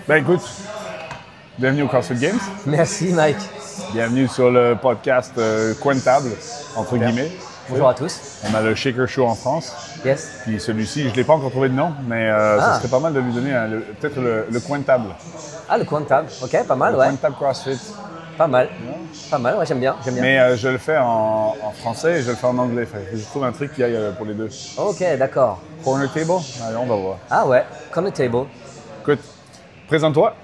Ben écoute, bienvenue au CrossFit Games. Merci Mike. Bienvenue sur le podcast Coin de table, entre guillemets. Bonjour à tous. On a le Shaker Show en France. Yes. Puis celui-ci, je ne l'ai pas encore trouvé de nom, mais ça serait pas mal de lui donner peut-être le coin de table. Ah, le coin de table. Ok, pas mal, le ouais. Coin de table CrossFit. Pas mal. Pas mal, ouais, j'aime bien. Mais je le fais en français et je le fais en anglais. Je trouve un truc qui aille pour les deux. Ok, d'accord. Corner table? Allez, on va voir. Ah ouais, corner table. Écoute, présente-toi.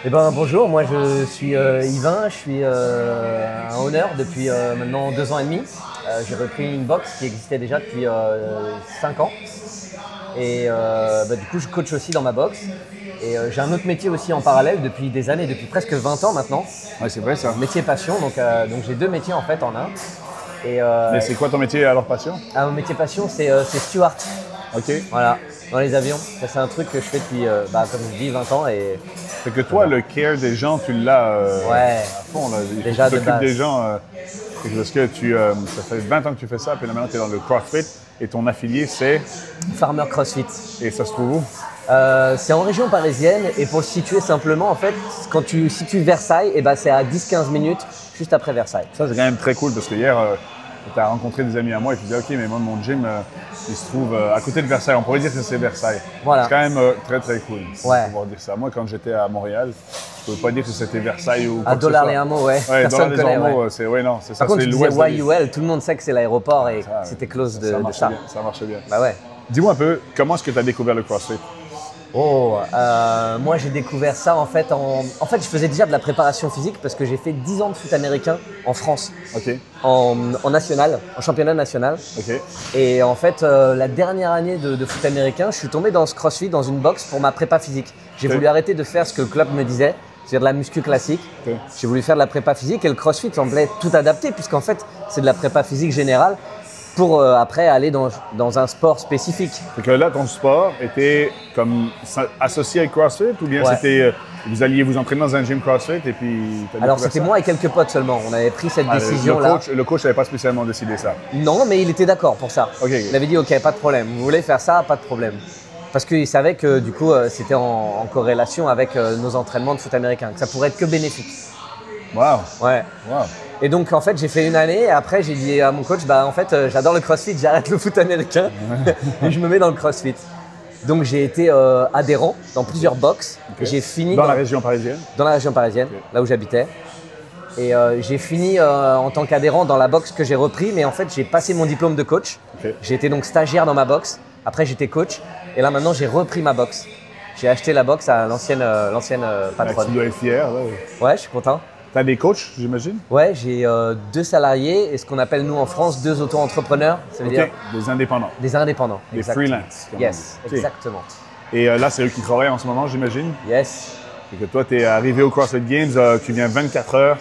Eh ben bonjour, moi je suis Yvain, je suis un owner depuis maintenant 2 ans et demi. J'ai repris une box qui existait déjà depuis 5 ans. Et du coup je coach aussi dans ma box. Et j'ai un autre métier aussi en parallèle depuis des années, depuis presque 20 ans maintenant. Ouais, c'est vrai ça. Métier passion, donc j'ai 2 métiers en fait en un. Et, Mais c'est quoi ton métier alors passion? Mon métier passion c'est steward. Ok. Voilà, dans les avions. Ça, c'est un truc que je fais depuis, comme je dis, 20 ans. Et Fait que toi, le care des gens, tu l'as ouais, à fond. Là. déjà tu de t'occupes base. des gens. Parce que ça fait 20 ans que tu fais ça, puis là maintenant tu es dans le CrossFit et ton affilié c'est. Farmer CrossFit. Et ça se trouve où? C'est en région parisienne et pour le situer simplement, en fait, quand tu situes Versailles, et c'est à 10-15 minutes juste après Versailles. Ça, c'est quand même très cool parce que hier, tu as rencontré des amis à moi et tu disais, OK, mais moi, mon gym, il se trouve à côté de Versailles. On pourrait dire que c'est Versailles. Voilà. C'est quand même très, très cool Ouais. de pouvoir dire ça. Moi, quand j'étais à Montréal, je ne pouvais pas dire que c'était Versailles ou quoi À que ce soit. Dollar les Hameaux, ouais. Ouais, Personne Dollar connaît, les Hameaux, ouais. c'est non, c'est ça, Par contre, c'est tu disais l'ouest. YUL, tout le monde sait que c'est l'aéroport et Ça, c'était close ça de marchait ça. bien, ça marchait bien. Bah ouais. Dis-moi un peu, comment est-ce que tu as découvert le CrossFit? Moi j'ai découvert ça en fait, je faisais déjà de la préparation physique parce que j'ai fait 10 ans de foot américain en France, OK, en national, en championnat national. OK. Et en fait, la dernière année de foot américain, je suis tombé dans ce CrossFit, dans une box pour ma prépa physique. J'ai Ok. voulu arrêter de faire ce que le club me disait, c'est-à-dire de la muscu classique. Ok. J'ai voulu faire de la prépa physique et le CrossFit semblait tout adapté puisqu'en fait, c'est de la prépa physique générale pour après aller dans un sport spécifique. Fait que là, ton sport était comme associé avec CrossFit ou bien Ouais. c'était vous alliez vous entraîner dans un gym CrossFit et puis t'as Alors découvert c'était ça? moi et quelques potes seulement. On avait pris cette décision-là. Le coach n'avait pas spécialement décidé ça. Non, mais il était d'accord pour ça. Ok. Il avait dit ok, pas de problème. Vous voulez faire ça, pas de problème. Parce qu'il savait que du coup, c'était en corrélation avec nos entraînements de foot américain, que ça pourrait être que bénéfique. Wow, Ouais. wow. Et donc en fait, j'ai fait une année et après j'ai dit à mon coach, en fait, j'adore le CrossFit, j'arrête le foot américain et je me mets dans le CrossFit. Donc j'ai été adhérent dans plusieurs box. Ok. J'ai fini Dans la région parisienne. dans la région parisienne, Ok. là où j'habitais. Et j'ai fini en tant qu'adhérent dans la box que j'ai repris, mais en fait j'ai passé mon diplôme de coach. Ok. J'ai été donc stagiaire dans ma box. Après j'étais coach et là maintenant j'ai repris ma box. J'ai acheté la box à l'ancienne patronne. Tu dois être fier. Là. Ouais, je suis content. T'as des coachs, j'imagine? Ouais, j'ai 2 salariés et ce qu'on appelle nous en France 2 auto-entrepreneurs, ça veut OK, dire des indépendants. des indépendants. Des Exact. freelance. comme Yes, on dit. OK. exactement. Et là, c'est eux qui travaillent en ce moment, j'imagine. Yes. Et que toi, tu es arrivé au CrossFit Games, tu viens 24 heures,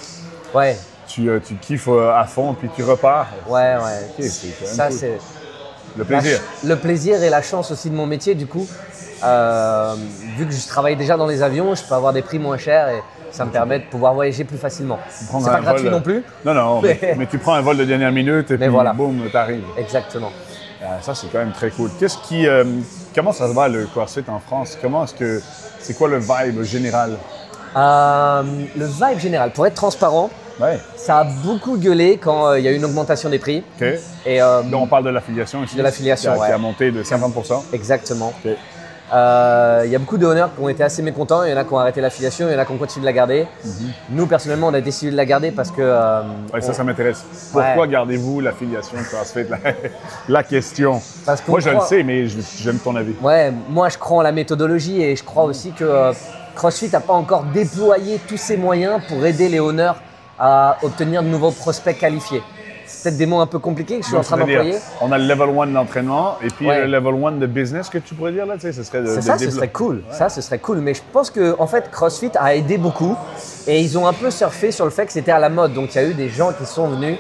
Ouais, tu kiffes à fond, puis tu repars. ouais. OK, c'est quand même Ça cool. c'est Le plaisir. le plaisir et la chance aussi de mon métier du coup. Vu que je travaille déjà dans les avions, je peux avoir des prix moins chers et ça me permet de pouvoir voyager plus facilement. Prendre C'est un pas gratuit vol, non plus. Non, non, mais tu prends un vol de dernière minute et puis voilà. boum, t'arrives. Exactement. Ça, c'est quand même très cool. Comment ça se va le CrossFit en France? C'est quoi le vibe général? Le vibe général, pour être transparent, Ouais. ça a beaucoup gueulé quand il y a eu une augmentation des prix. OK. Et, Là, on parle de l'affiliation ici. De l'affiliation, qui a ouais. monté de 50%. Exactement. OK. Il y a beaucoup de honneurs qui ont été assez mécontents. Il y en a qui ont arrêté l'affiliation, il y en a qui ont continué de la garder. Nous, personnellement, on a décidé de la garder parce que. Ouais, ça m'intéresse. Pourquoi gardez-vous l'affiliation CrossFit? La question. Parce qu'on Moi, je le croit- sais, mais j'aime ton avis. Ouais, moi, je crois en la méthodologie et je crois aussi que CrossFit n'a pas encore déployé tous ses moyens pour aider les honneurs à obtenir de nouveaux prospects qualifiés. C'est peut-être des mots un peu compliqués que je suis en train C'est-à-dire, d'employer. on a le level 1 d'entraînement et puis Ouais. le level 1 de business que tu pourrais dire là, tu sais, ce serait C'est ça, ce serait cool. Ça, ce serait cool. Mais je pense que en fait, CrossFit a aidé beaucoup et ils ont un peu surfé sur le fait que c'était à la mode. Donc, il y a eu des gens qui sont venus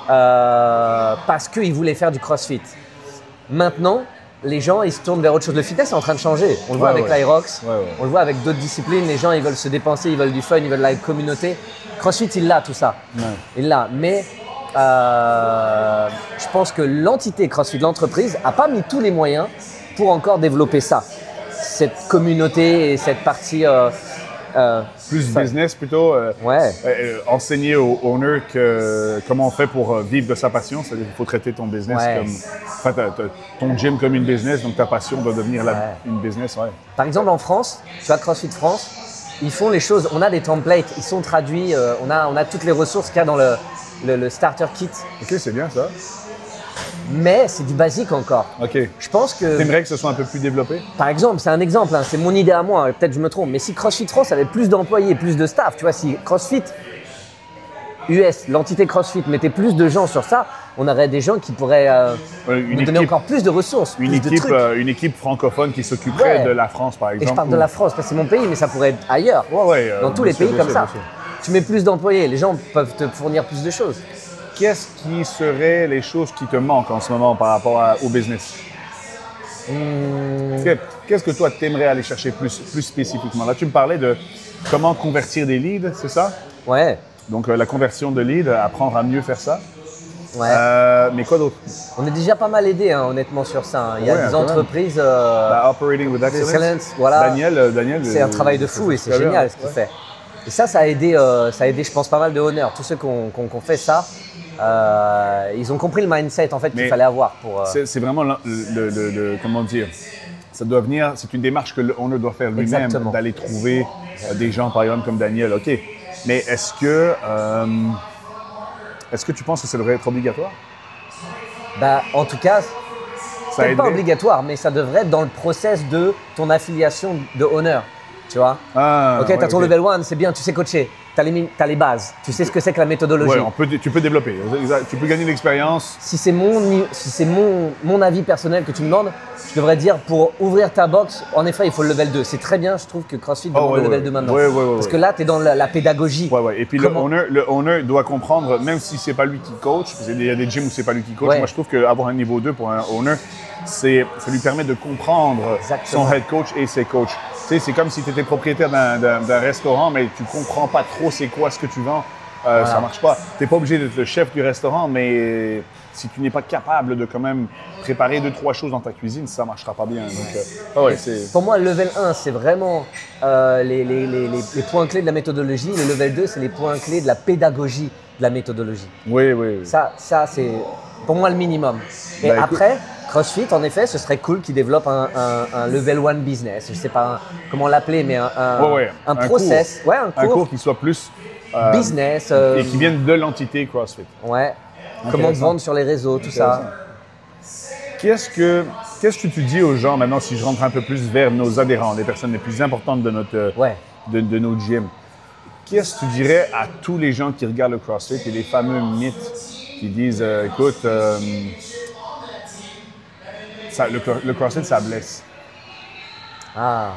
parce qu'ils voulaient faire du CrossFit. Maintenant, les gens, ils se tournent vers autre chose. Le fitness est en train de changer. On le voit avec l'Aerox, Ouais. on le voit avec d'autres disciplines. Les gens, ils veulent se dépenser, ils veulent du fun, ils veulent la communauté. CrossFit, il l'a tout ça. Ouais. Il l'a. Mais je pense que l'entité CrossFit, l'entreprise, n'a pas mis tous les moyens pour encore développer ça. cette communauté et cette partie. Plus business plutôt. Ouais. Enseigner aux owners comment on fait pour vivre de sa passion. C'est-à-dire qu'il faut traiter ton business ton gym comme une business, donc ta passion doit devenir une business. Ouais. Par exemple, en France, tu vois, CrossFit France, ils font les choses. On a des templates, ils sont traduits. On a toutes les ressources qu'il y a dans le starter kit. Ok, c'est bien ça. Mais c'est du basique encore. Ok. Je pense que. T'aimerais que ce soit un peu plus développé? Par exemple, c'est un exemple, hein, c'est mon idée à moi, peut-être je me trompe, mais si CrossFit France avait plus d'employés, plus de staff, tu vois, si CrossFit US, l'entité CrossFit, mettait plus de gens sur ça, on aurait des gens qui pourraient nous donner encore plus de ressources, plus de trucs. Une équipe francophone qui s'occuperait de la France, par exemple. Et je parle de la France, parce que c'est mon pays, mais ça pourrait être ailleurs, dans tous les pays comme ça. Tu mets plus d'employés, les gens peuvent te fournir plus de choses. Qu'est-ce qui seraient les choses qui te manquent en ce moment par rapport au business? Qu'est-ce que toi, t'aimerais aller chercher plus spécifiquement? Là, tu me parlais de comment convertir des leads, c'est ça? Ouais. Donc, la conversion de leads, apprendre à mieux faire ça. Ouais. Mais quoi d'autre? On est déjà pas mal aidé, hein, honnêtement, sur ça. Hein. Il y a des entreprises… Operating with excellence. Voilà. Daniel c'est un travail de fou et c'est génial ce qu'il fait. Et ça a aidé, je pense, pas mal de honneurs. Tous ceux qui ont fait ça, ils ont compris le mindset en fait qu'il fallait avoir pour. C'est vraiment comment dire. Ça doit venir. C'est une démarche que l'owner doit faire lui-même, d'aller trouver des gens, par exemple comme Daniel. Ok. Mais est-ce que tu penses que ça devrait être obligatoire? Bah, en tout cas, c'est pas obligatoire, mais ça devrait être dans le process de ton affiliation de honneur. Tu vois? Ok, tu as ton level 1, c'est bien, tu sais coacher, tu as les bases, tu sais ce que c'est que la méthodologie. Ouais, tu peux développer, tu peux gagner de l'expérience. Si c'est mon avis personnel que tu me demandes, je devrais dire pour ouvrir ta box, en effet, il faut le level 2. C'est très bien, je trouve que CrossFit demande le level 2 maintenant. Parce que là, tu es dans la pédagogie. Et puis le owner doit comprendre, même si c'est pas lui qui coach, parce qu'il y a des gyms où c'est pas lui qui coach, moi je trouve qu'avoir un niveau 2 pour un owner, ça lui permet de comprendre son head coach et ses coachs. Tu sais, c'est comme si tu étais propriétaire d'un restaurant, mais tu comprends pas trop c'est quoi ce que tu vends. Ça marche pas. Tu n'es pas obligé d'être le chef du restaurant, mais si tu n'es pas capable de quand même préparer 2-3 choses dans ta cuisine, ça marchera pas bien. Donc, pour moi, le level 1, c'est vraiment les points clés de la méthodologie. Le level 2, c'est les points clés de la pédagogie de la méthodologie. Oui. Ça c'est pour moi le minimum. Et après, CrossFit, en effet, ce serait cool qu'ils développent un level 1 business. Je ne sais pas comment l'appeler, mais un process. Un cours qui soit plus business. Et qui vienne de l'entité CrossFit. Ouais. Comment vendre sur les réseaux, tout ça. Qu'est-ce que tu dis aux gens maintenant, si je rentre un peu plus vers nos adhérents, les personnes les plus importantes de nos gyms? Qu'est-ce que tu dirais à tous les gens qui regardent le CrossFit et les fameux mythes qui disent écoute, le CrossFit, ça blesse. Ah.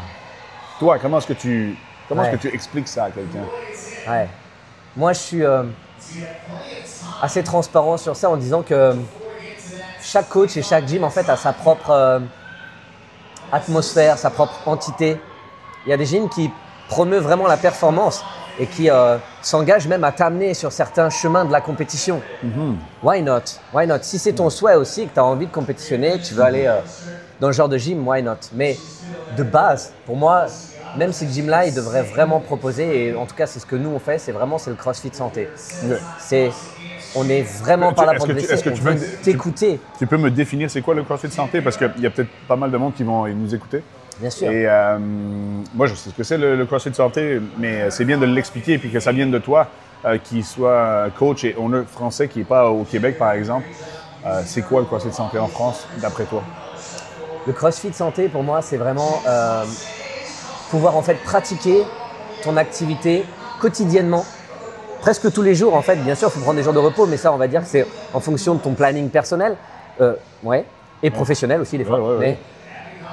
Toi, comment est-ce que tu expliques ça à quelqu'un? Ouais. Moi, je suis assez transparent sur ça en disant que chaque coach et chaque gym en fait a sa propre atmosphère, sa propre entité. Il y a des gyms qui promeuvent vraiment la performance et qui s'engagent même à t'amener sur certains chemins de la compétition. Why not? Why not? Si c'est ton souhait aussi, que tu as envie de compétitionner, que tu veux aller dans le genre de gym, why not? Mais de base, pour moi, même si le gym-là, il devrait vraiment proposer, et en tout cas, c'est ce que nous on fait, c'est le CrossFit Santé. On est vraiment pas là pour te blesser, on veut t'écouter. Tu peux me définir c'est quoi le CrossFit Santé? Parce qu'il y a peut-être pas mal de monde qui vont nous écouter. Bien sûr. Et moi, je sais ce que c'est le CrossFit Santé, mais c'est bien de l'expliquer et puis que ça vienne de toi, qui soit coach et owner français, qui n'est pas au Québec, par exemple. C'est quoi le CrossFit Santé en France, d'après toi? Le CrossFit Santé, pour moi, c'est vraiment pouvoir en fait pratiquer ton activité quotidiennement, presque tous les jours en fait. Bien sûr, il faut prendre des jours de repos, mais ça, on va dire que c'est en fonction de ton planning personnel, et professionnel aussi des fois. Mais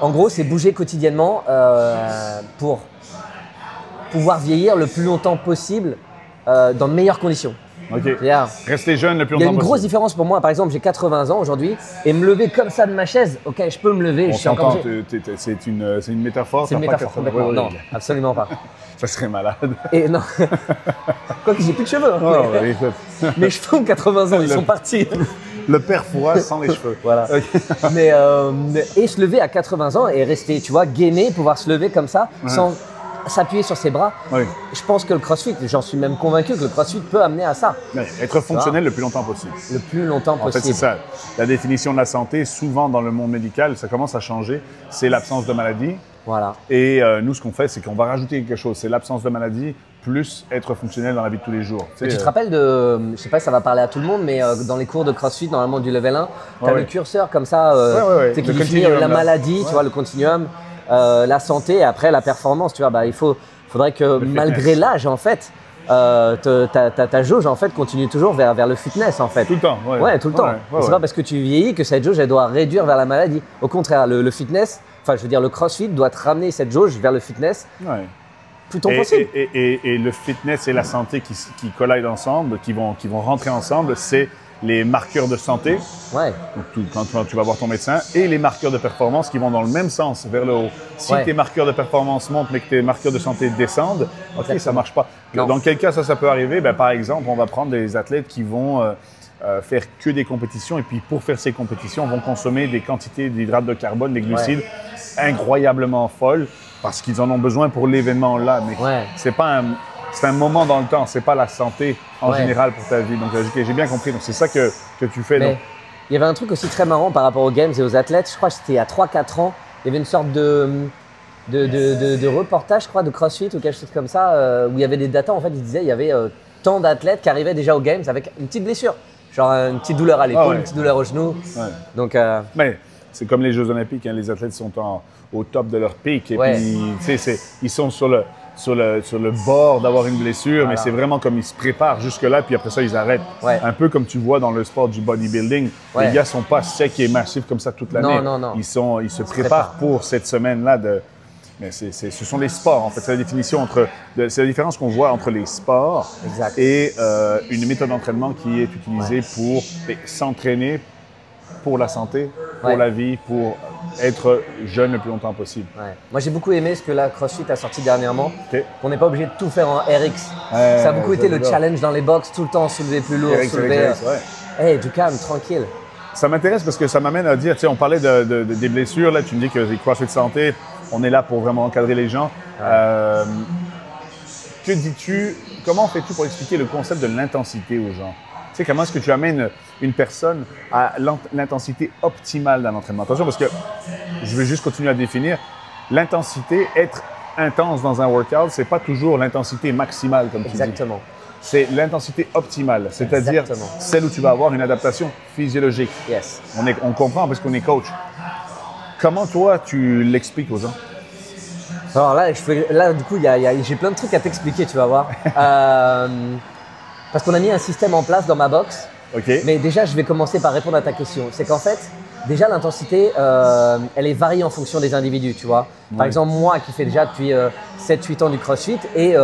en gros, c'est bouger quotidiennement pour pouvoir vieillir le plus longtemps possible dans de meilleures conditions. Rester jeune le plus longtemps possible. Il y a une grosse différence pour moi. Par exemple, j'ai 80 ans aujourd'hui et me lever comme ça de ma chaise, ok, je peux me lever. On s'entend, c'est une métaphore. C'est une métaphore complètement. Non, absolument pas. Ça serait malade. Et non. Quoique j'ai plus de cheveux. Mais je cheveux ont 80 ans, ils sont partis. Le père Fouras sans les cheveux. Voilà. Okay. Et se lever à 80 ans et rester, tu vois, gainé, pouvoir se lever comme ça, sans s'appuyer sur ses bras. Oui. Je pense que le CrossFit, j'en suis même convaincu que le CrossFit peut amener à ça. Ouais, être fonctionnel le plus longtemps possible. Le plus longtemps possible. En fait, c'est ça. La définition de la santé, souvent dans le monde médical, ça commence à changer. C'est l'absence de maladie. Voilà. Et nous, ce qu'on fait, c'est qu'on va rajouter quelque chose. C'est l'absence de maladie plus être fonctionnel dans la vie de tous les jours. Tu te rappelles de, je sais pas si ça va parler à tout le monde, mais dans les cours de CrossFit, normalement du level 1, tu as le curseur comme ça, qui définit la maladie, tu vois, le continuum, la santé et après la performance. Tu vois, bah, faudrait que malgré l'âge, en fait, ta jauge en fait continue toujours vers le fitness en fait. Tout le temps, tout le temps. C'est pas parce que tu vieillis que cette jauge elle doit réduire vers la maladie. Au contraire, le fitness, enfin je veux dire le CrossFit doit te ramener cette jauge vers le fitness. Plus tôt possible. Et le fitness et la santé qui collident ensemble, qui vont rentrer ensemble, c'est les marqueurs de santé, donc quand tu vas voir ton médecin, et les marqueurs de performance qui vont dans le même sens, vers le haut. Si tes marqueurs de performance montent mais que tes marqueurs de santé descendent, ok, ça ne marche pas. Non. Dans quel cas ça peut arriver? Ben, par exemple, on va prendre des athlètes qui vont faire que des compétitions et puis pour faire ces compétitions, vont consommer des quantités d'hydrates de carbone, des glucides incroyablement folles parce qu'ils en ont besoin pour l'événement là. Mais c'est un moment dans le temps, c'est pas la santé en général pour ta vie. Donc j'ai bien compris. Donc c'est ça que tu fais. Donc. Il y avait un truc aussi très marrant par rapport aux games et aux athlètes. Je crois que c'était il y a 3-4 ans. Il y avait une sorte de reportage, je crois, de CrossFit ou quelque chose comme ça, où il y avait des datas. En fait, ils disaient il y avait tant d'athlètes qui arrivaient déjà aux games avec une petite blessure, genre une petite douleur à l'épaule, une petite douleur au genou. Donc. Mais c'est comme les Jeux Olympiques. Hein, les athlètes sont au top de leur pic et puis ils sont sur le bord d'avoir une blessure, mais c'est vraiment comme ils se préparent jusque-là, puis après ça, ils arrêtent. Un peu comme tu vois dans le sport du bodybuilding. Les gars ne sont pas secs et massifs comme ça toute l'année. Non. Ils se préparent pour cette semaine-là. Mais ce sont les sports, en fait. C'est la définition c'est la différence qu'on voit entre les sports et une méthode d'entraînement qui est utilisée pour s'entraîner pour la santé, pour la vie, pour être jeune le plus longtemps possible. Moi, j'ai beaucoup aimé ce que la CrossFit a sorti dernièrement, qu'on n'est pas obligé de tout faire en RX. Ça a beaucoup été le challenge dans les box, tout le temps soulever plus lourd, soulever… du calme, tranquille. Ça m'intéresse parce que ça m'amène à dire, tu sais, on parlait des blessures, là, tu me dis que les CrossFit Santé, on est là pour vraiment encadrer les gens. Que dis-tu, comment fais-tu pour expliquer le concept de l'intensité aux gens? Tu sais, comment est-ce que tu amènes une personne à l'intensité optimale d'un entraînement? Attention, parce que je vais juste continuer à définir. L'intensité, être intense dans un workout, c'est pas toujours l'intensité maximale, comme tu dis. Exactement. C'est l'intensité optimale, c'est-à-dire celle où tu vas avoir une adaptation physiologique. Yes. On comprend parce qu'on est coach. Comment toi, tu l'expliques aux gens? Alors là, du coup, j'ai plein de trucs à t'expliquer, tu vas voir. Parce qu'on a mis un système en place dans ma box. Mais déjà, je vais commencer par répondre à ta question. C'est qu'en fait, déjà l'intensité, elle est variée en fonction des individus, tu vois. Par exemple, moi qui fais déjà depuis 7-8 ans du CrossFit et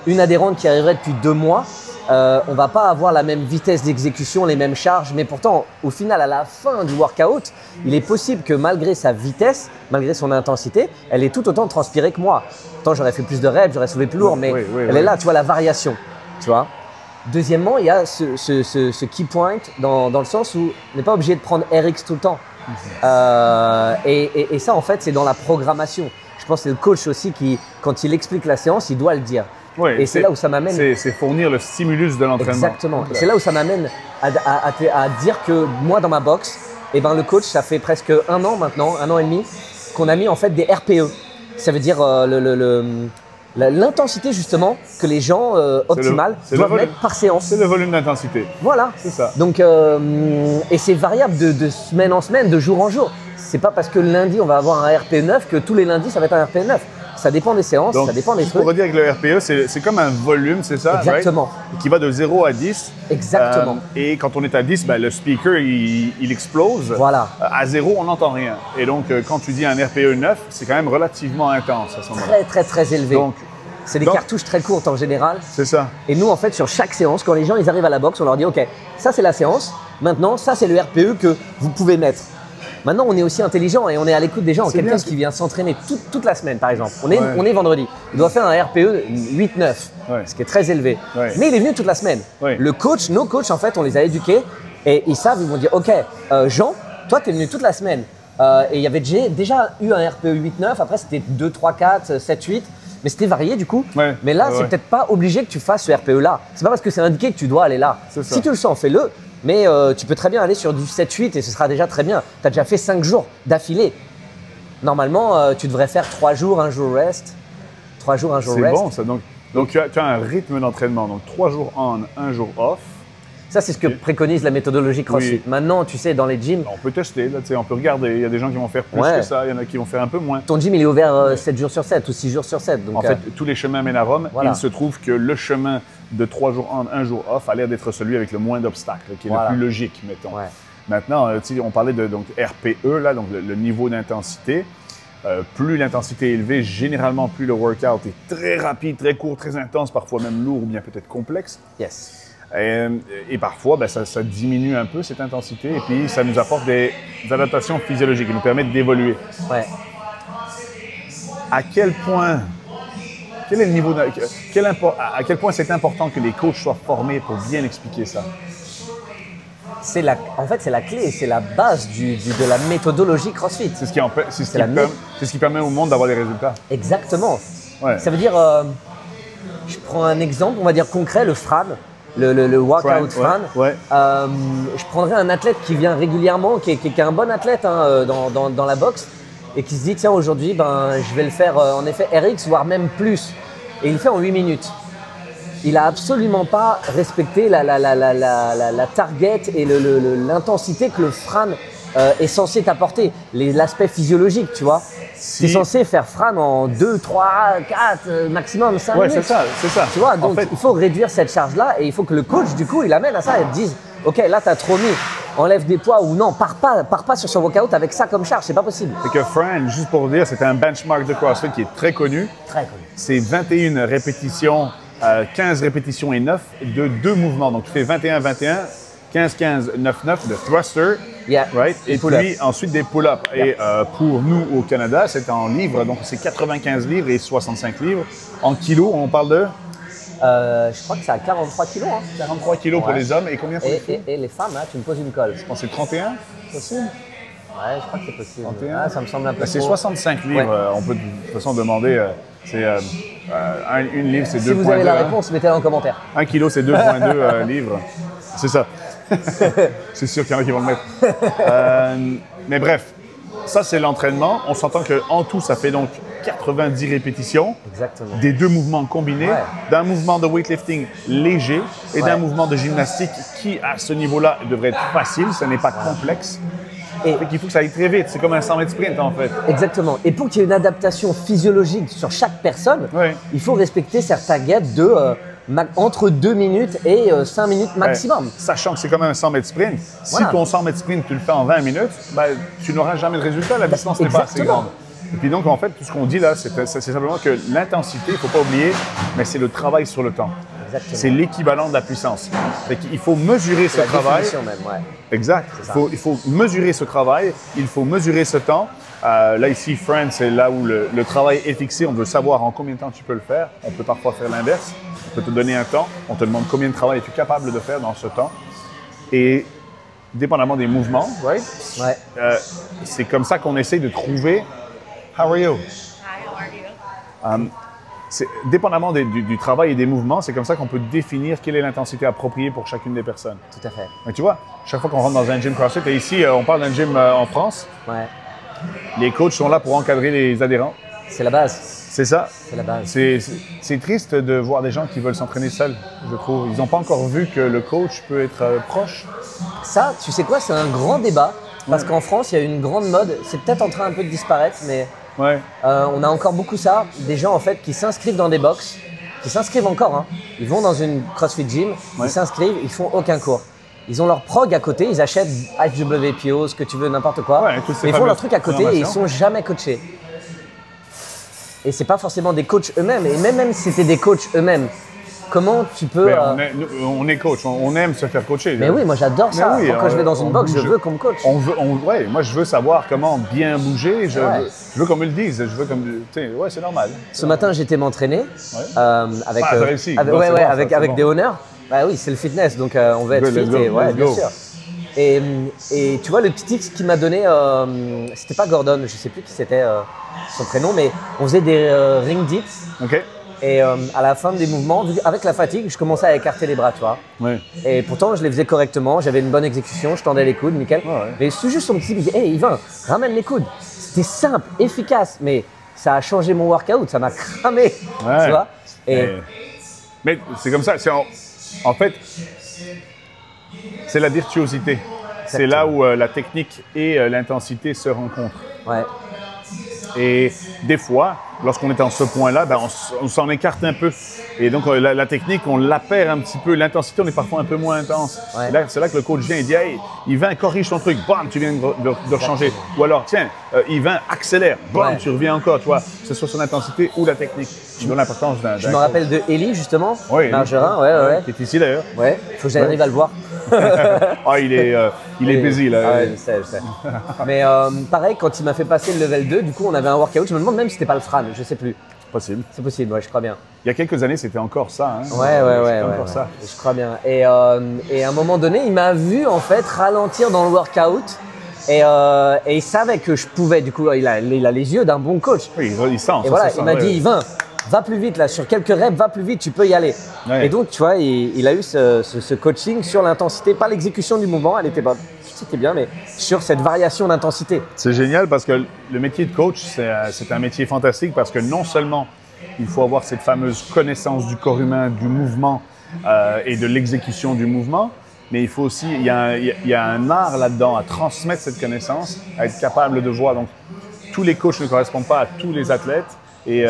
une adhérente qui arriverait depuis 2 mois, on va pas avoir la même vitesse d'exécution, les mêmes charges. Mais pourtant, au final, à la fin du workout, il est possible que malgré sa vitesse, malgré son intensité, elle est tout autant transpirée que moi. Pourtant, j'aurais fait plus de reps, j'aurais soulevé plus lourd, mais elle est là, tu vois, la variation, tu vois. Deuxièmement, il y a ce key point dans le sens où on n'est pas obligé de prendre RX tout le temps. Et ça, en fait, c'est dans la programmation. Je pense que c'est le coach aussi qui, quand il explique la séance, il doit le dire. Et c'est là où ça m'amène… C'est fournir le stimulus de l'entraînement. Exactement. Et c'est là où ça m'amène à dire que moi, dans ma box, le coach, ça fait presque 1 an maintenant, 1 an et demi, qu'on a mis en fait des RPE. Ça veut dire l'intensité justement que les gens optimales doivent mettre par séance. C'est le volume d'intensité. Voilà. C'est ça. Donc, et c'est variable de semaine en semaine, de jour en jour. C'est pas parce que le lundi on va avoir un RPE 9 que tous les lundis ça va être un RPE 9. Ça dépend des séances, donc, ça dépend des trucs. Pour redire avec le RPE, c'est comme un volume, c'est ça? Exactement. Right? Qui va de 0 à 10. Exactement. Et quand on est à 10, le speaker, il explose. Voilà. À 0, on n'entend rien. Et donc, quand tu dis un RPE 9, c'est quand même relativement intense à ce moment-là. Très, très, très élevé. Donc, c'est des cartouches très courtes en général. C'est ça. Et nous, en fait, sur chaque séance, quand les gens ils arrivent à la boxe, on leur dit « Ok, ça c'est la séance. Maintenant, ça c'est le RPE que vous pouvez mettre. » Maintenant, on est aussi intelligent et on est à l'écoute des gens. Quelqu'un qui vient s'entraîner toute la semaine, par exemple. On est vendredi. Il doit faire un RPE 8-9, ce qui est très élevé. Mais il est venu toute la semaine. Le coach, nos coachs, en fait, on les a éduqués Et ils savent, ils vont dire, ok, Jean, toi, tu es venu toute la semaine. Et il y avait déjà eu un RPE 8-9, après c'était 2, 3, 4, 7, 8. Mais c'était varié du coup. Ouais, mais là, c'est peut-être pas obligé que tu fasses ce RPE-là. C'est pas parce que c'est indiqué que tu dois aller là. Si tu le sens, fais-le. Mais tu peux très bien aller sur du 7-8 et ce sera déjà très bien. Tu as déjà fait 5 jours d'affilée. Normalement, tu devrais faire 3 jours, 1 jour rest. 3 jours, 1 jour rest. C'est bon ça. Donc tu as un rythme d'entraînement. Donc 3 jours on, 1 jour off. Ça, c'est ce que préconise la méthodologie CrossFit. Oui. Maintenant, tu sais, dans les gyms… On peut tester, là, on peut regarder. Il y a des gens qui vont faire plus que ça, il y en a qui vont faire un peu moins. Ton gym, il est ouvert 7 jours sur 7 ou 6 jours sur 7. Donc, en fait, tous les chemins mènent à Rome. Voilà. Il se trouve que le chemin de 3 jours on, 1 jour off a l'air d'être celui avec le moins d'obstacles, qui est le plus logique, mettons. Ouais. Maintenant, on parlait de RPE, là, donc le niveau d'intensité. Plus l'intensité est élevée, généralement, plus le workout est très rapide, très court, très intense, parfois même lourd ou bien peut-être complexe. Yes. Et parfois, ça diminue un peu cette intensité et puis ça nous apporte des adaptations physiologiques qui nous permettent d'évoluer. Ouais. À quel point, quel est le niveau à quel point c'est important que les coachs soient formés pour bien expliquer ça? En fait, c'est la clé, c'est la base de la méthodologie CrossFit. C'est ce qui permet au monde d'avoir des résultats. Exactement. Ouais. Ça veut dire, je prends un exemple, on va dire concret, le Fran. Le workout Fran. Ouais. Je prendrais un athlète qui vient régulièrement, qui est un bon athlète dans la boxe et qui se dit tiens aujourd'hui je vais le faire en effet RX voire même plus et il le fait en 8 minutes. Il n'a absolument pas respecté la target et l'intensité que le Fran est censé t'apporter, l'aspect physiologique, tu vois. Tu es censé faire Fran en 2, 3, 4, maximum 5 minutes. Ouais, c'est ça. Tu vois, donc en fait, il faut réduire cette charge-là et il faut que le coach, du coup, il amène à ça et te dise ok, là, tu as trop mis, enlève des poids ou non, pars pas sur son workout avec ça comme charge, c'est pas possible. C'est que Fran, juste pour vous dire, c'était un benchmark de CrossFit qui est très connu. Très connu. C'est 21 répétitions, 15 répétitions et 9 de 2 mouvements. Donc, tu fais 21-21, 15-15, 9-9 de thruster, right? Et puis ensuite des pull-ups. Et pour nous au Canada, c'est en livres, donc c'est 95 livres et 65 livres. En kilos, on parle de… je crois que c'est à 43 kilos. Hein. 43 kilos pour les hommes et combien pour les filles? Et les femmes, hein, tu me poses une colle. Je pense que c'est 31, possible? Ouais, je crois que c'est possible. 31? Ah, ça me semble un peu c'est 65 livres, on peut de toute façon demander. Une livre, c'est 2,2. Si vous avez la réponse, mettez-la en commentaire. 1 kilo, c'est 2,2 livres. C'est ça. C'est sûr qu'il y en a qui vont le mettre. Mais bref, ça c'est l'entraînement. On s'entend qu'en tout, ça fait donc 90 répétitions. Exactement. Des 2 mouvements combinés, d'un mouvement de weightlifting léger et d'un mouvement de gymnastique qui, à ce niveau-là, devrait être facile, ce n'est pas complexe. Et il faut que ça aille très vite, c'est comme un 100 mètres sprint en fait. Exactement. Et pour qu'il y ait une adaptation physiologique sur chaque personne, il faut respecter certains gaps de entre 2 minutes et 5 minutes maximum. Ouais. Sachant que c'est comme un 100 mètres sprint, si ton 100 mètres sprint tu le fais en 20 minutes, tu n'auras jamais de résultat, la distance n'est pas assez grande. Et puis donc en fait, tout ce qu'on dit là, c'est simplement que l'intensité, il ne faut pas oublier, mais c'est le travail sur le temps. C'est l'équivalent de la puissance. Il faut mesurer ce travail. Même, exact. Il faut mesurer ce travail, il faut mesurer ce temps. Là ici, Fran, c'est là où le travail est fixé. On veut savoir en combien de temps tu peux le faire. On peut parfois faire l'inverse. On peut te donner un temps. On te demande combien de travail es-tu capable de faire dans ce temps. Et dépendamment des mouvements, c'est comme ça qu'on essaye de trouver « How are you? » Hi, how are you? Dépendamment du travail et des mouvements, c'est comme ça qu'on peut définir quelle est l'intensité appropriée pour chacune des personnes. Tout à fait. Mais tu vois, chaque fois qu'on rentre dans un gym CrossFit, et ici, on parle d'un gym en France, les coachs sont là pour encadrer les adhérents. C'est la base. C'est ça. C'est la base. C'est triste de voir des gens qui veulent s'entraîner seuls, je trouve. Ils n'ont pas encore vu que le coach peut être proche. Ça, tu sais quoi, c'est un grand débat, parce qu'en France, il y a une grande mode, c'est peut-être en train un peu de disparaître, mais… on a encore beaucoup ça, des gens en fait qui s'inscrivent dans des box, qui s'inscrivent encore, hein. Ils vont dans une CrossFit Gym, ils s'inscrivent, ils font aucun cours. Ils ont leur prog à côté, ils achètent HWPO, ce que tu veux, n'importe quoi. Ils font leur truc à côté et ils sont jamais coachés. Et c'est pas forcément des coachs eux-mêmes, et même si c'était des coachs eux-mêmes, comment tu peux… on est coach, on aime se faire coacher. Mais oui, moi j'adore ça. Oui, quand je vais dans une box, je veux qu'on me coach. Moi je veux savoir comment bien bouger, je veux qu'on me le dise, je veux comme… c'est normal. Ce matin, j'étais m'entraîner avec des honneurs. Bah oui, c'est le fitness, donc on veut être fit, bien sûr. Et tu vois, le petit X qui m'a donné, c'était pas Gordon, je sais plus qui c'était son prénom, mais on faisait des ring dips. Ok. Et à la fin des mouvements, avec la fatigue, je commençais à écarter les bras, tu vois. Ouais. Et pourtant, je les faisais correctement, j'avais une bonne exécution, je tendais les coudes, nickel. Ouais. Mais c'est juste son petit, il dit, hey Yvain, ramène les coudes. C'était simple, efficace, mais ça a changé mon workout, ça m'a cramé, tu vois. Mais c'est comme ça, en fait, c'est la virtuosité. C'est là où la technique et l'intensité se rencontrent. Ouais. Et des fois, lorsqu'on est en ce point-là, ben on s'en écarte un peu. Et donc, la technique, on la perd un petit peu. L'intensité, on est parfois un peu moins intense. Ouais. C'est là que le coach vient et dit « Hey, Yvain, corrige ton truc. Bam, tu viens de changer. » Ou alors « Tiens, Yvain, accélère. Bam, tu reviens encore. » Tu vois, que ce soit son intensité ou la technique. Tu donnes l'importance d'un Je me rappelle de Eli, justement, Margerin, ouais. Qui est ici, d'ailleurs. Ouais, il faut que j'arrive à le voir. Il est busy, là. Ah ouais, je sais. Mais pareil, quand il m'a fait passer le level 2, du coup, on avait un workout. Je me demande même si c'était pas le Fran, je sais plus. Possible. C'est possible, ouais, je crois bien. Il y a quelques années, c'était encore ça. Hein? Ouais. Encore ça. Je crois bien. Et à un moment donné, il m'a vu en fait ralentir dans le workout. Et il savait que je pouvais. Du coup, il a les yeux d'un bon coach. Oui, il sent. Et voilà, il m'a dit, Yvain, va plus vite là. Sur quelques reps, va plus vite. Tu peux y aller. Ouais. Et donc, tu vois, il a eu ce coaching sur l'intensité, pas l'exécution du mouvement. Elle était bonne. C'était bien, mais sur cette variation d'intensité. C'est génial parce que le métier de coach, c'est un métier fantastique parce que non seulement il faut avoir cette fameuse connaissance du corps humain, du mouvement et de l'exécution du mouvement, mais il faut aussi, il y a un art là-dedans à transmettre cette connaissance, à être capable de voir. Donc, tous les coachs ne correspondent pas à tous les athlètes et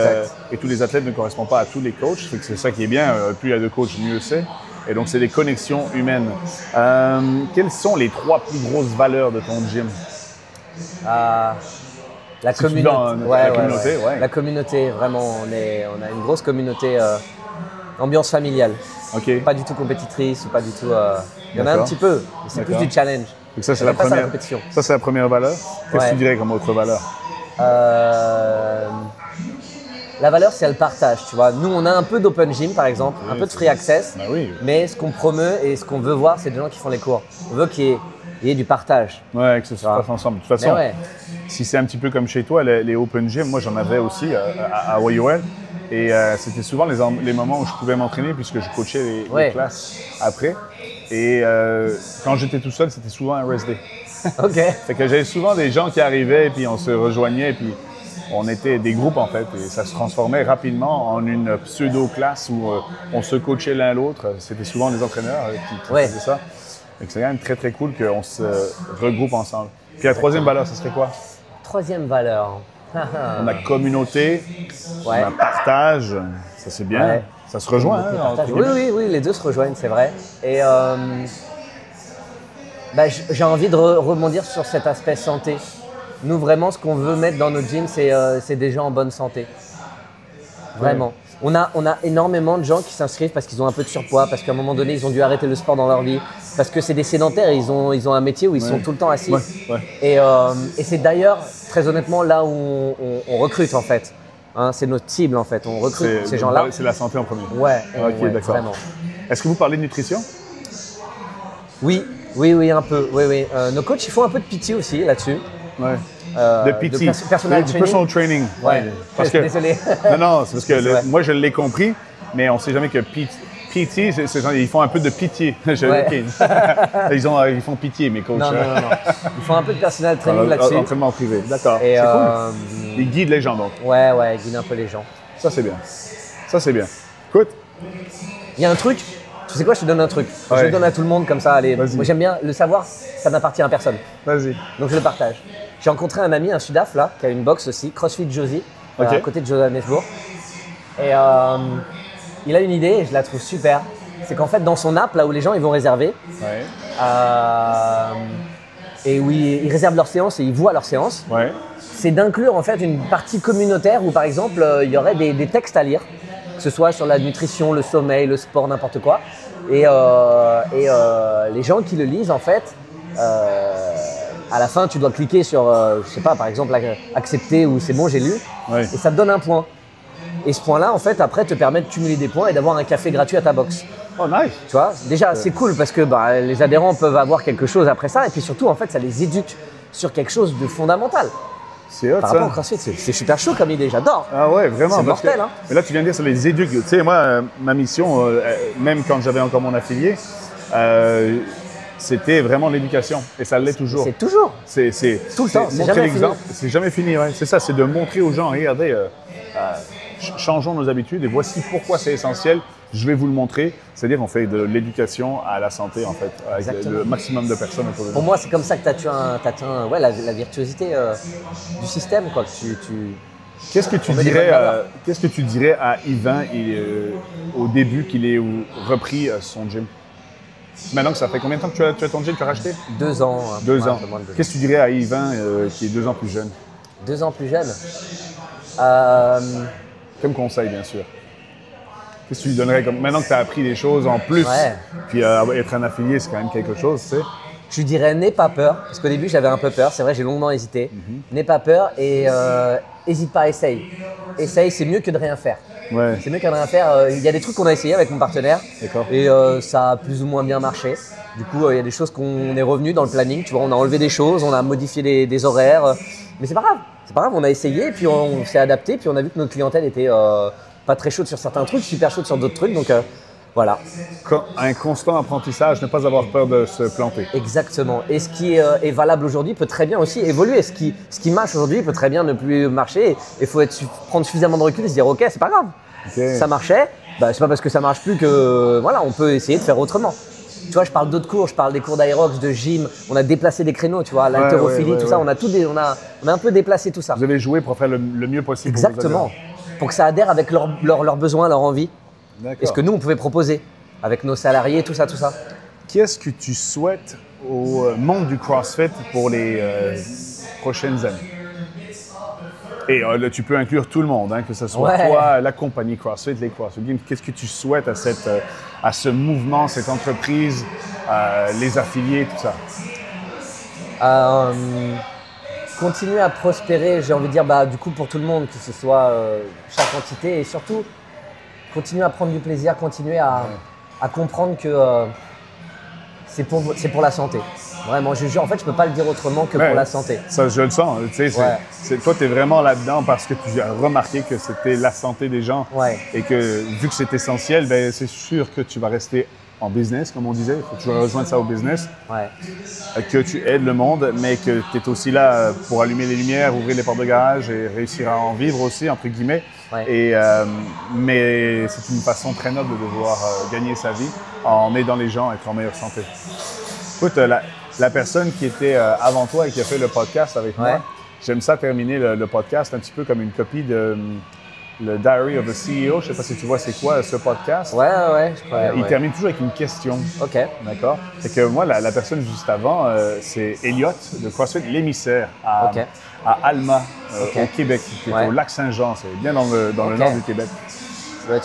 tous les athlètes ne correspondent pas à tous les coachs. C'est ça qui est bien, plus il y a de coachs, mieux c'est. Et donc, c'est des connexions humaines. Quelles sont les 3 plus grosses valeurs de ton gym? La communauté. Ouais. La communauté, vraiment. On a une grosse communauté, ambiance familiale. Ok. Pas du tout compétitrice ou pas du tout. Il y en a un petit peu, mais c'est plus du challenge. Donc ça, c'est la première. Ça, c'est la première valeur. Qu'est-ce que tu dirais comme autre valeur? La valeur, c'est le partage, tu vois. Nous, on a un peu d'open gym, par exemple, un peu de free access. Bah oui. Mais ce qu'on promeut et ce qu'on veut voir, c'est des gens qui font les cours. On veut qu'il y ait du partage. Ouais, que ça se fasse ensemble. De toute façon, si c'est un petit peu comme chez toi, les open gym, moi, j'en avais aussi à YOL. Et c'était souvent les moments où je pouvais m'entraîner puisque je coachais les classes après. Et quand j'étais tout seul, c'était souvent un rest day. OK. Fait que j'avais souvent des gens qui arrivaient et puis on se rejoignait et puis on était des groupes en fait et ça se transformait rapidement en une pseudo-classe où on se coachait l'un l'autre. C'était souvent les entraîneurs qui faisaient ça. Et c'est quand même très très cool qu'on se regroupe ensemble. Puis la troisième valeur, ce serait quoi? Troisième valeur. On a communauté, on a partage, ça c'est bien. Ouais. Ça se rejoint. Hein, oui, les deux se rejoignent, c'est vrai. Et j'ai envie de rebondir sur cet aspect santé. Nous, vraiment, ce qu'on veut mettre dans notre gym, c'est des gens en bonne santé. Vraiment. On a énormément de gens qui s'inscrivent parce qu'ils ont un peu de surpoids, parce qu'à un moment donné, ils ont dû arrêter le sport dans leur vie, parce que c'est des sédentaires, ils ont un métier où ils sont tout le temps assis. Et c'est d'ailleurs, très honnêtement, là où on recrute en fait. Hein, c'est notre cible en fait, on recrute ces gens-là. C'est la santé en premier. Ouais, d'accord. Vraiment. Est-ce que vous parlez de nutrition? Oui, un peu. Oui. Nos coachs, ils font un peu de PT aussi là-dessus. Ouais. De PT, personal training. Ouais. Parce que, désolé. non, c'est parce que moi je l'ai compris, mais on ne sait jamais que PT, ils font un peu de pitié. Ils font pitié, mes coachs. Non. Ils font un peu de personal training là-dessus. Entraînement privé, d'accord. C'est cool. Ils guident les gens donc. Ouais, ils guident un peu les gens. Ça c'est bien. Écoute. Il y a un truc. Tu sais quoi, je te donne un truc. Je le donne à tout le monde comme ça. Allez. Moi j'aime bien le savoir, ça n'appartient à personne. Vas-y. Donc je le partage. J'ai rencontré un ami, un Sudaf là, qui a une box aussi, CrossFit Josie, à côté de Johannesburg. Et il a une idée et je la trouve super. C'est qu'en fait dans son app, là où les gens ils vont réserver, et où ils réservent leur séance et ils voient leur séance, c'est d'inclure en fait une partie communautaire où par exemple il y aurait des textes à lire, que ce soit sur la nutrition, le sommeil, le sport, n'importe quoi. Et les gens qui le lisent en fait, à la fin tu dois cliquer sur, je sais pas, par exemple accepter ou c'est bon j'ai lu, et ça te donne un point. Et ce point-là, en fait, après, te permet de cumuler des points et d'avoir un café gratuit à ta box. Oh, nice. Tu vois, déjà, c'est cool parce que les adhérents peuvent avoir quelque chose après ça. Et puis surtout, en fait, ça les éduque sur quelque chose de fondamental. C'est hot, par rapport au CrossFit, c'est super chaud comme idée, j'adore. Ah ouais, vraiment. C'est mortel, hein. Mais là, tu viens de dire, ça les éduque. Tu sais, moi, ma mission, même quand j'avais encore mon affilié, c'était vraiment l'éducation. Et ça l'est toujours. C'est toujours. C'est tout le temps. C'est montrer jamais l'exemple. fini. C'est jamais fini, ouais. C'est ça, c'est de montrer aux gens, regardez, changeons nos habitudes et voici pourquoi c'est essentiel. Je vais vous le montrer. C'est-à-dire, on fait de l'éducation à la santé, en fait, avec le maximum de personnes autour de nous. Pour moi, c'est comme ça que tu as atteint la virtuosité du système, quoi. Qu'est-ce que tu dirais à Yvan au début qu'il ait repris son gym? Maintenant que ça fait combien de temps que tu as ton gym, tu as racheté? 2 ans. 2 ans. Qu'est-ce que tu dirais à Yvan qui est 2 ans plus jeune? 2 ans plus jeune? Comme conseil, bien sûr. Qu'est-ce que tu lui donnerais comme maintenant que tu as appris des choses en plus? Puis être un affilié, c'est quand même quelque chose, tu sais. Je lui dirais, n'aie pas peur, parce qu'au début j'avais un peu peur, c'est vrai, j'ai longuement hésité. N'aie pas peur et hésite pas, essaye. Essaye, c'est mieux que de rien faire. Ouais. C'est mieux que de rien faire. Il y a des trucs qu'on a essayé avec mon partenaire et ça a plus ou moins bien marché. Du coup, il y a des choses qu'on est revenu dans le planning, tu vois, on a enlevé des choses, on a modifié des horaires, mais c'est pas grave, on a essayé et puis on s'est adapté, puis on a vu que notre clientèle était pas très chaude sur certains trucs, super chaude sur d'autres trucs, donc voilà. Un constant apprentissage, ne pas avoir peur de se planter. Exactement. Et ce qui est valable aujourd'hui peut très bien aussi évoluer. Ce qui marche aujourd'hui peut très bien ne plus marcher. Il faut prendre suffisamment de recul et se dire ok, c'est pas grave. Ça marchait, c'est pas parce que ça marche plus que voilà, on peut essayer de faire autrement. Tu vois, je parle d'autres cours, je parle des cours d'aérox, de gym. On a déplacé des créneaux, tu vois, l'haltérophilie, tout ça. On a un peu déplacé tout ça. Vous avez joué pour faire le mieux possible. Exactement. Pour que ça adhère avec leurs besoins, leurs envies. Et ce que nous, on pouvait proposer avec nos salariés, tout ça. Qu'est-ce que tu souhaites au monde du CrossFit pour les prochaines années? Et là, tu peux inclure tout le monde, hein, que ce soit toi, la compagnie CrossFit, les CrossFit Games. Qu'est-ce que tu souhaites à ce mouvement, cette entreprise, les affiliés, tout ça? Continuer à prospérer, j'ai envie de dire, du coup, pour tout le monde, que ce soit chaque entité et surtout continuer à prendre du plaisir, continuer à comprendre que c'est pour la santé. Vraiment, en fait, je ne peux pas le dire autrement que pour la santé. Ça, je le sens. Tu sais, toi, tu es vraiment là-dedans parce que tu as remarqué que c'était la santé des gens. Et que vu que c'est essentiel, c'est sûr que tu vas rester en business, comme on disait. Il faut que tu rejoignes ça au business. Que tu aides le monde, mais que tu es aussi là pour allumer les lumières, ouvrir les portes de garage et réussir à en vivre aussi, entre guillemets. Mais c'est une façon très noble de devoir gagner sa vie en aidant les gens à être en meilleure santé. Écoute, la personne qui était avant toi et qui a fait le podcast avec moi, j'aime ça terminer le podcast un petit peu comme une copie de le Diary of a CEO. Je ne sais pas si tu vois c'est quoi ce podcast. Il termine toujours avec une question. OK. D'accord? C'est que moi, la personne juste avant, c'est Elliot de CrossFit, l'émissaire à Alma, au Québec, qui est au Lac-Saint-Jean. C'est bien dans le nord du Québec.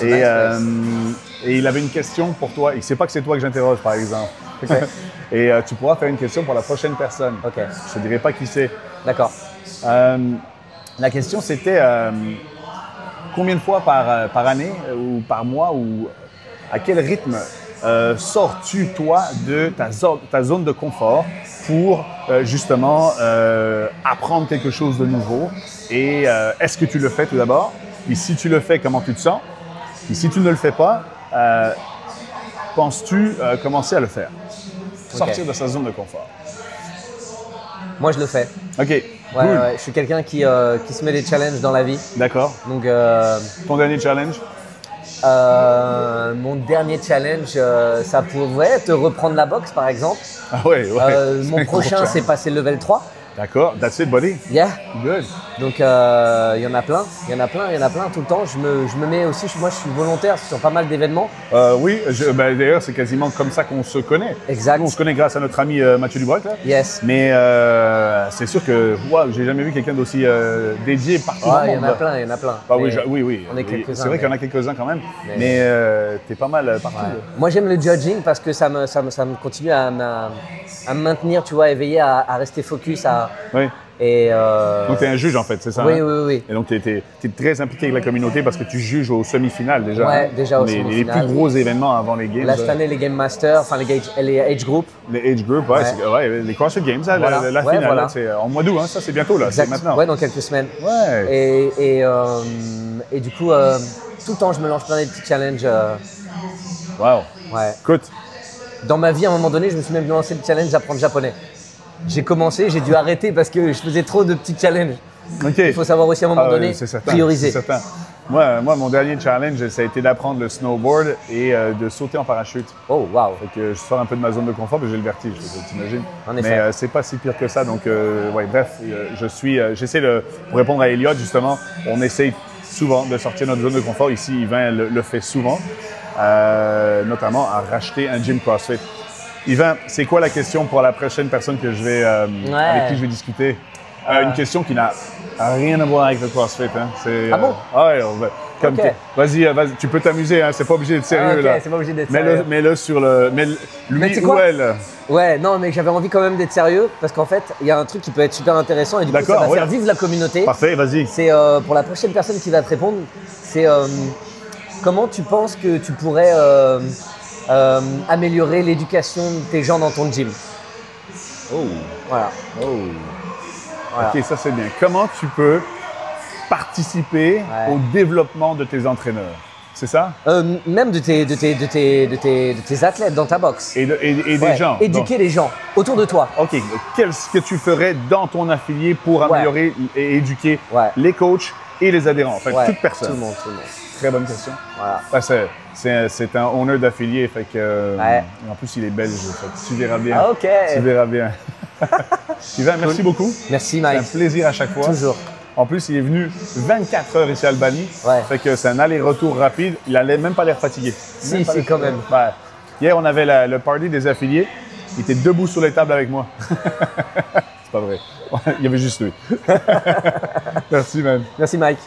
Et il avait une question pour toi. Il ne sait pas que c'est toi que j'interroge, par exemple. Et tu pourras faire une question pour la prochaine personne. Je ne te dirai pas qui c'est. D'accord. La question, c'était combien de fois par année ou par mois ou à quel rythme sors-tu, toi, de ta zone de confort pour justement apprendre quelque chose de nouveau? Et est-ce que tu le fais tout d'abord? Et si tu le fais, comment tu te sens? Et si tu ne le fais pas, penses-tu commencer à le faire? Sortir de sa zone de confort. Moi, je le fais. OK. Je suis quelqu'un qui se met des challenges dans la vie. D'accord. Donc, ton dernier challenge? Mon dernier challenge, ça pourrait être reprendre la boxe, par exemple. Ah mon prochain, c'est passer le level 3. D'accord. That's it, buddy. Yeah. Good. Donc, il y en a plein tout le temps. Je me mets aussi, moi je suis volontaire sur pas mal d'événements. Oui, d'ailleurs, c'est quasiment comme ça qu'on se connaît. Exact. Nous, on se connaît grâce à notre ami Mathieu Dubroc, là. Yes. Mais c'est sûr que j'ai jamais vu quelqu'un d'aussi dédié partout dans le monde. Il y en a plein. Oui. On est quelques-uns. C'est vrai qu'il y en a quelques-uns quand même. Mais t'es pas mal partout. Moi, j'aime le judging parce que ça me continue à me maintenir, tu vois, éveillé, à rester focus, Et, donc, tu es un juge, en fait, c'est ça? Oui, hein? oui, oui. Et donc, tu es très impliqué avec la communauté parce que tu juges aux semi-finales déjà. Ouais, hein? déjà aux les semi-finales. plus gros événements avant les games. Là, cette année, les Game Masters, enfin les Age Group. Les Age Group, ouais. Les CrossFit Games, hein, Voilà. la finale, voilà. là, c'est en mois d'août, hein, ça c'est bientôt, là, c'est maintenant. Ouais, dans quelques semaines. Ouais. Et du coup, tout le temps, je me lance plein des petits challenges. Wow. Ouais. Écoute, Dans ma vie, à un moment donné, je me suis même lancé le challenge d'apprendre japonais. J'ai commencé, j'ai dû arrêter parce que je faisais trop de petits challenges. OK. Il faut savoir aussi à un moment donné c'est certain, prioriser. c'est certain. Moi, mon dernier challenge, ça a été d'apprendre le snowboard et de sauter en parachute. Oh, waouh. Fait que je sors un peu de ma zone de confort, mais j'ai le vertige, t'imagines. En effet. Mais c'est pas si pire que ça. Donc, ouais, bref, pour répondre à Elliot, justement, on essaye souvent de sortir de notre zone de confort. Ici, Yvain le fait souvent, notamment à racheter un gym CrossFit. Yvain, c'est quoi la question pour la prochaine personne que je vais, avec qui je vais discuter? Une question qui n'a rien à voir avec le CrossFit. Hein. Ah bon? Ouais, comme Ok. vas-y, tu peux t'amuser, hein. C'est pas obligé d'être sérieux. Ok, là. c'est pas obligé d'être sérieux. Mets-le sur le. Mais Lui tu sais ou quoi? elle. Ouais, non, mais j'avais envie quand même d'être sérieux parce qu'en fait, il y a un truc qui peut être super intéressant et du coup, ça D'accord, va ouais. faire vivre la communauté. Parfait, vas-y. C'est pour la prochaine personne qui va te répondre, c'est comment tu penses que tu pourrais améliorer l'éducation de tes gens dans ton gym? Oh. Voilà. Oh. Voilà. Ok, ça c'est bien. Comment tu peux participer au développement de tes entraîneurs? C'est ça? Même de tes athlètes dans ta boxe. Et des Ouais. gens. Éduquer les gens autour de toi. OK. Qu'est-ce que tu ferais dans ton affilié pour améliorer et éduquer les coachs et les adhérents? Enfin, toute personne. Tout le monde. Très bonne question. Voilà. Ah, c'est un owner d'affilié, fait que en plus il est belge, fait que tu verras bien. Ah, ok. Tu verras bien. Yvain, merci beaucoup. Merci C'est Mike. un plaisir à chaque fois. Toujours. En plus, il est venu 24 heures ici à Albany. Ouais. Fait que c'est un aller-retour rapide. Il n'allait même pas l'air fatigué. Si, quand même. Ouais. Hier, on avait le party des affiliés. Il était debout sur les tables avec moi. C'est pas vrai. Il y avait juste lui. Merci, man. Merci Mike.